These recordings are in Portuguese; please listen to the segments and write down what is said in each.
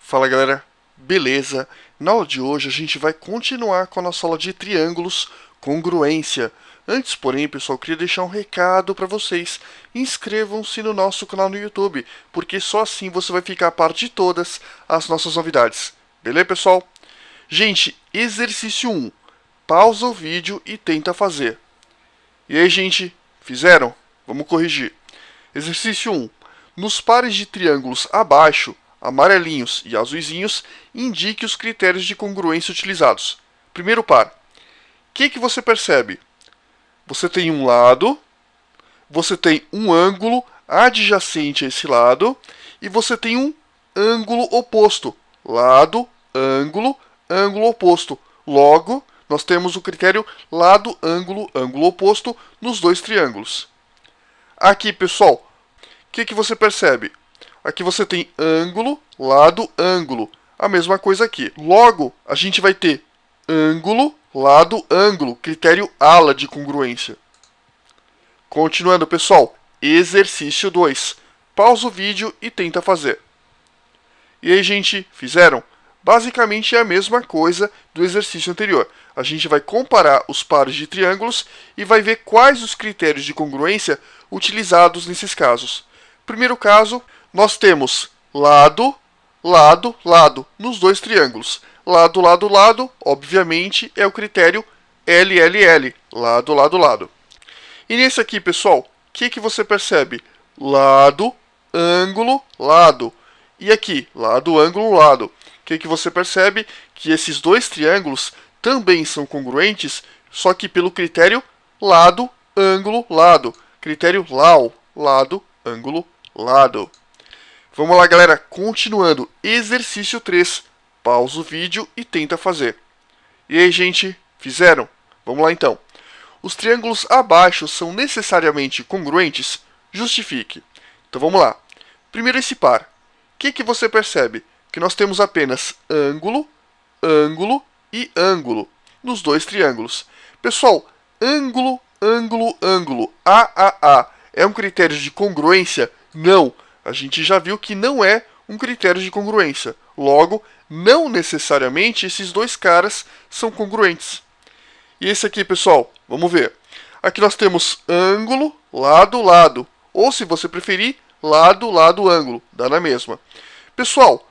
Fala galera, beleza? Na aula de hoje a gente vai continuar com a nossa aula de triângulos congruência. Antes, porém, pessoal, eu queria deixar um recado para vocês. Inscrevam-se no nosso canal no YouTube, porque só assim você vai ficar a par de todas as nossas novidades. Beleza, pessoal? Gente, exercício 1. Pausa o vídeo e tenta fazer. E aí, gente, fizeram? Vamos corrigir. Exercício 1. Nos pares de triângulos abaixo, amarelinhos e azuisinhos, indique os critérios de congruência utilizados. Primeiro par. O que você percebe? Você tem um lado, você tem um ângulo adjacente a esse lado e você tem um ângulo oposto. Lado, ângulo, ângulo oposto. Logo, nós temos o critério lado, ângulo, ângulo oposto nos dois triângulos. Aqui, pessoal, o que você percebe? Aqui você tem ângulo, lado, ângulo. A mesma coisa aqui. Logo, a gente vai ter ângulo, lado, ângulo. Critério ALA de congruência. Continuando, pessoal. Exercício 2. Pausa o vídeo e tenta fazer. E aí, gente, fizeram? Basicamente é a mesma coisa do exercício anterior. A gente vai comparar os pares de triângulos e vai ver quais os critérios de congruência utilizados nesses casos. Primeiro caso, nós temos lado, lado, lado nos dois triângulos. Lado, lado, lado, obviamente, é o critério LLL, lado, lado, lado. E nesse aqui, pessoal, o que você percebe? Lado, ângulo, lado. E aqui, lado, ângulo, lado. O que você percebe? Que esses dois triângulos também são congruentes, só que pelo critério lado, ângulo, lado. Critério LAO, lado, ângulo, lado. Vamos lá, galera, continuando. Exercício 3. Pausa o vídeo e tenta fazer. E aí, gente, fizeram? Vamos lá, então. Os triângulos abaixo são necessariamente congruentes? Justifique. Então, vamos lá. Primeiro, esse par. O que você percebe? Que nós temos apenas ângulo, ângulo e ângulo nos dois triângulos. Pessoal, ângulo, ângulo, ângulo, AAA, é um critério de congruência? Não. A gente já viu que não é um critério de congruência. Logo, não necessariamente esses dois caras são congruentes. E esse aqui, pessoal, vamos ver. Aqui nós temos ângulo, lado, lado. Ou, se você preferir, lado, lado, ângulo. Dá na mesma. Pessoal,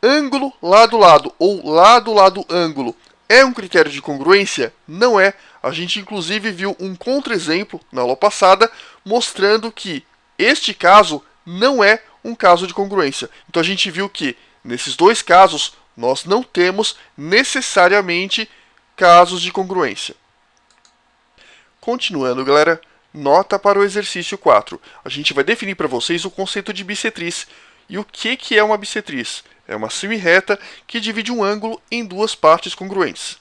ângulo, lado, lado ou lado, lado, ângulo é um critério de congruência? Não é. A gente, inclusive, viu um contra-exemplo na aula passada mostrando que este caso não é um caso de congruência. Então, a gente viu que, nesses dois casos, nós não temos necessariamente casos de congruência. Continuando, galera, nota para o exercício 4. A gente vai definir para vocês o conceito de bissetriz. E o que é uma bissetriz? É uma semirreta que divide um ângulo em duas partes congruentes.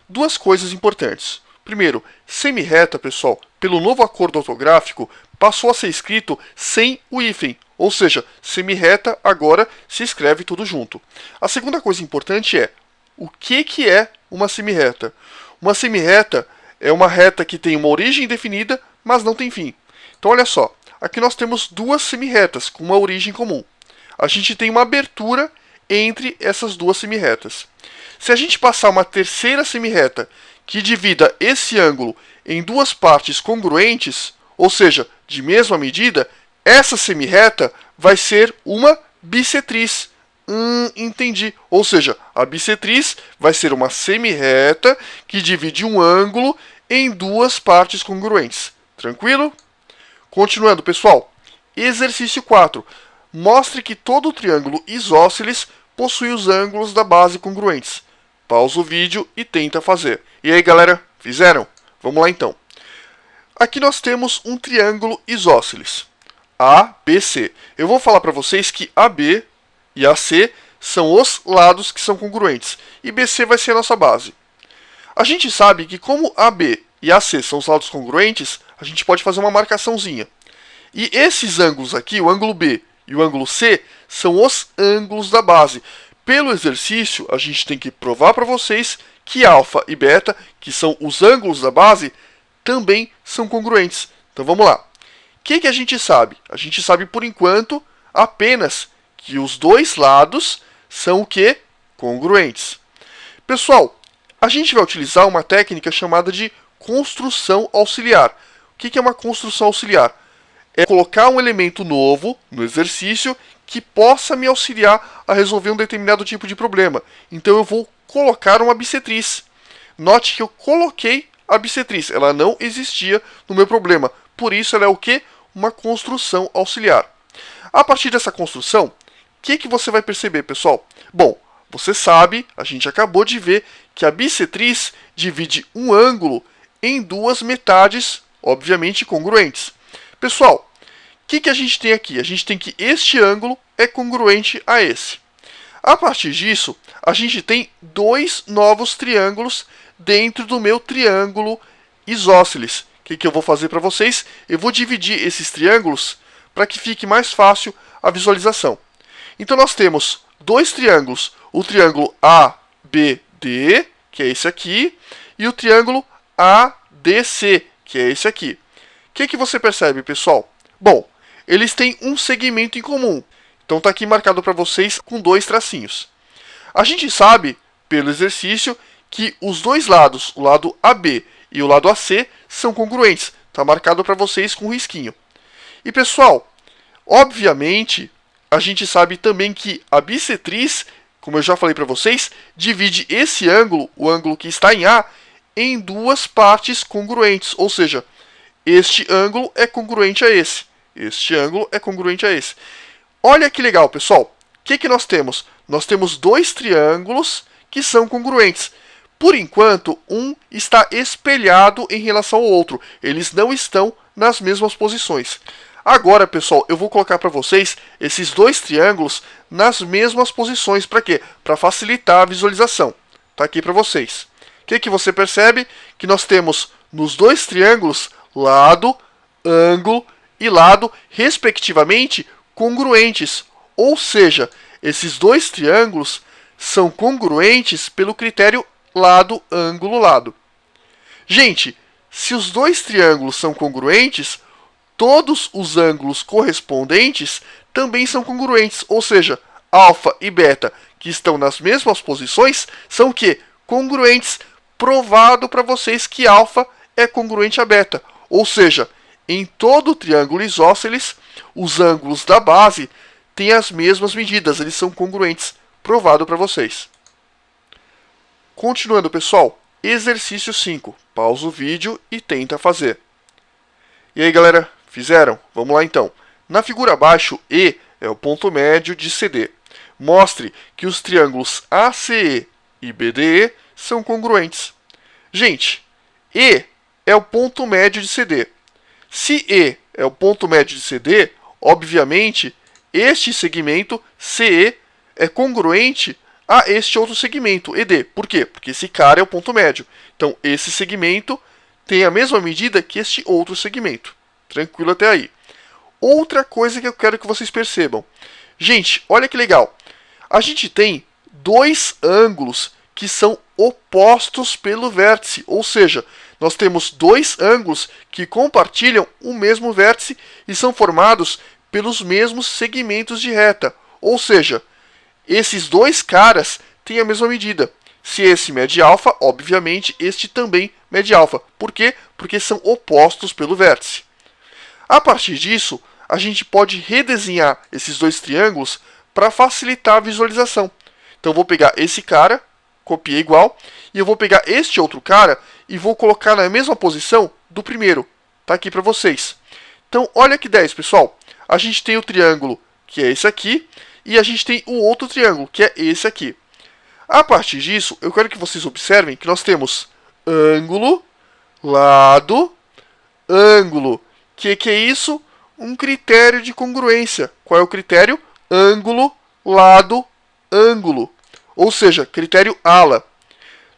Duas coisas importantes. Primeiro, semirreta, pessoal, pelo novo acordo ortográfico, passou a ser escrito sem o hífen, ou seja, semirreta agora se escreve tudo junto. A segunda coisa importante é, o que é uma semirreta? Uma semirreta é uma reta que tem uma origem definida, mas não tem fim. Então, olha só, aqui nós temos duas semirretas com uma origem comum. A gente tem uma abertura entre essas duas semirretas. Se a gente passar uma terceira semirreta que divida esse ângulo em duas partes congruentes, ou seja, de mesma medida, essa semirreta vai ser uma bissetriz. Entendi. Ou seja, a bissetriz vai ser uma semirreta que divide um ângulo em duas partes congruentes. Tranquilo? Continuando, pessoal. Exercício 4. Mostre que todo triângulo isósceles possui os ângulos da base congruentes. Pausa o vídeo e tenta fazer. E aí, galera, fizeram? Vamos lá, então. Aqui nós temos um triângulo isósceles. ABC. Eu vou falar para vocês que AB e AC são os lados que são congruentes. E BC vai ser a nossa base. A gente sabe que como AB e AC são os lados congruentes, a gente pode fazer uma marcaçãozinha. E esses ângulos aqui, o ângulo B e o ângulo C, são os ângulos da base. Pelo exercício, a gente tem que provar para vocês que alfa e beta, que são os ângulos da base, também são congruentes. Então vamos lá. O que a gente sabe? A gente sabe, por enquanto, apenas que os dois lados são o quê? Congruentes. Pessoal, a gente vai utilizar uma técnica chamada de construção auxiliar. O que é uma construção auxiliar? É colocar um elemento novo no exercício que possa me auxiliar a resolver um determinado tipo de problema. Então eu vou colocar uma bissetriz. Note que eu coloquei a bissetriz, ela não existia no meu problema. Por isso ela é o quê? Uma construção auxiliar. A partir dessa construção, o que você vai perceber, pessoal? Bom, você sabe, a gente acabou de ver que a bissetriz divide um ângulo em duas metades, obviamente congruentes. Pessoal, o que a gente tem aqui? A gente tem que este ângulo é congruente a esse. A partir disso, a gente tem dois novos triângulos dentro do meu triângulo isósceles. O que eu vou fazer para vocês? Eu vou dividir esses triângulos para que fique mais fácil a visualização. Então nós temos dois triângulos, o triângulo ABD, que é esse aqui, e o triângulo ADC, que é esse aqui. O que você percebe, pessoal? Bom, eles têm um segmento em comum. Então está aqui marcado para vocês com dois tracinhos. A gente sabe, pelo exercício, que os dois lados, o lado AB e o lado AC, são congruentes. Está marcado para vocês com um risquinho. E pessoal, obviamente, a gente sabe também que a bissetriz, como eu já falei para vocês, divide esse ângulo, o ângulo que está em A, em duas partes congruentes. Ou seja, este ângulo é congruente a esse. Este ângulo é congruente a esse. Olha que legal, pessoal. O que nós temos? Nós temos dois triângulos que são congruentes. Por enquanto, um está espelhado em relação ao outro. Eles não estão nas mesmas posições. Agora, pessoal, eu vou colocar para vocês esses dois triângulos nas mesmas posições. Para quê? Para facilitar a visualização. Está aqui para vocês. O que você percebe? Que nós temos nos dois triângulos lado, ângulo e lado, respectivamente, congruentes. Ou seja, esses dois triângulos são congruentes pelo critério lado, ângulo, lado. Gente, se os dois triângulos são congruentes, todos os ângulos correspondentes também são congruentes. Ou seja, alfa e beta, que estão nas mesmas posições, são o quê? Congruentes. Provado para vocês que alfa é congruente a beta. Ou seja, em todo o triângulo isósceles, os ângulos da base têm as mesmas medidas, eles são congruentes. Provado para vocês. Continuando, pessoal, exercício 5. Pausa o vídeo e tenta fazer. E aí, galera, fizeram? Vamos lá então. Na figura abaixo, E é o ponto médio de CD. Mostre que os triângulos ACE e BDE são congruentes. Gente, E é o ponto médio de CD. Se E é o ponto médio de CD, obviamente, este segmento CE é congruente a este outro segmento, ED. Por quê? Porque esse cara é o ponto médio. Então, esse segmento tem a mesma medida que este outro segmento. Tranquilo até aí. Outra coisa que eu quero que vocês percebam. Gente, olha que legal. A gente tem dois ângulos que são opostos pelo vértice. Ou seja, nós temos dois ângulos que compartilham o mesmo vértice e são formados pelos mesmos segmentos de reta. Ou seja, esses dois caras têm a mesma medida. Se esse mede alfa, obviamente, este também mede alfa. Por quê? Porque são opostos pelo vértice. A partir disso, a gente pode redesenhar esses dois triângulos para facilitar a visualização. Então, eu vou pegar esse cara, copiei igual, e eu vou pegar este outro cara e vou colocar na mesma posição do primeiro. Está aqui para vocês. Então, olha que 10, pessoal. A gente tem o triângulo, que é esse aqui, e a gente tem o outro triângulo, que é esse aqui. A partir disso, eu quero que vocês observem que nós temos ângulo, lado, ângulo. Que é isso? Um critério de congruência. Qual é o critério? Ângulo, lado, ângulo. Ou seja, critério ALA.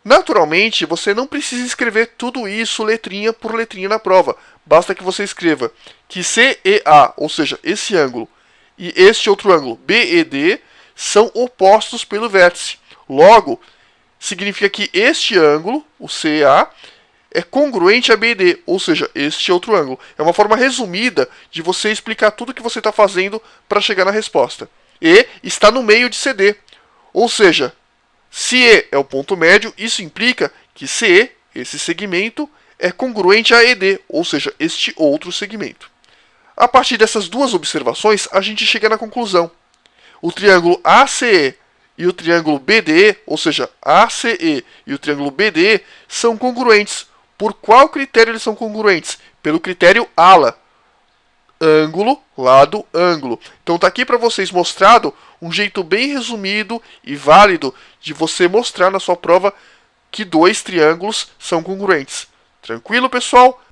Naturalmente, você não precisa escrever tudo isso letrinha por letrinha na prova. Basta que você escreva que CEA, ou seja, esse ângulo, e este outro ângulo, BED, são opostos pelo vértice. Logo, significa que este ângulo, o CEA, é congruente a BD, ou seja, este outro ângulo. É uma forma resumida de você explicar tudo o que você está fazendo para chegar na resposta. E está no meio de CD. Ou seja, se E é o ponto médio, isso implica que CE, esse segmento, é congruente a ED, ou seja, este outro segmento. A partir dessas duas observações, a gente chega na conclusão. O triângulo ACE e o triângulo BDE, ou seja, ACE e o triângulo BDE, são congruentes. Por qual critério eles são congruentes? Pelo critério ALA. Ângulo, lado, ângulo. Então está aqui para vocês mostrado um jeito bem resumido e válido de você mostrar na sua prova que dois triângulos são congruentes. Tranquilo, pessoal?